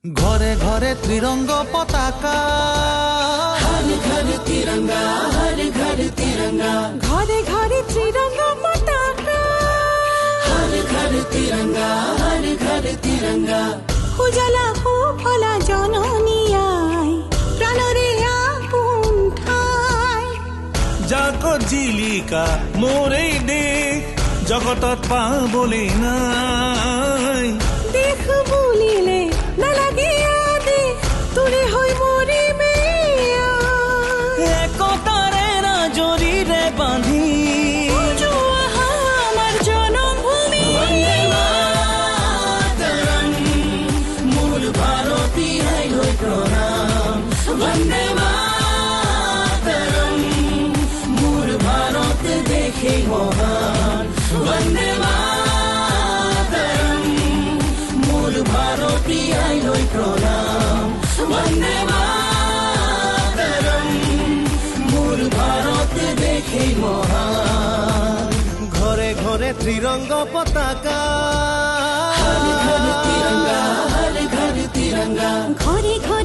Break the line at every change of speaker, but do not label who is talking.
ঘরে ঘরে ত্রিরঙ্গ পতাকা,
हर घर तिरंगा, हर घर तिरंगा,
ঘরে ঘরে ত্রিরঙ্গ পতাকা,
हर घर तिरंगा, हर घर तिरंगा।
উজালা ফলা জননিয়াই প্রাণরে আপন ঠাই।
জাগো জিলিকা মোরেই দেশ, জগতত পাবলে নাই।
দেখ বুলিলে নালাগে আদে, তোৰে হৈ মৰিমে
একতাৰে জৰিৰে বান্ধি
আমাৰ জনমভূমি।
मूल भारती है लोई प्रणाम, वंदे मातरम। मूल भारत देखे महान, वंदे मातरम। मूल भारती है लोई प्रणाम, वंदे मातरम। मूल भारत देखे महान।
ঘরে ঘরে ত্রিরঙ্গ পতাকা,
हर घर तिरंगा, हर घर तिरंगा।
ঘরে ঘরে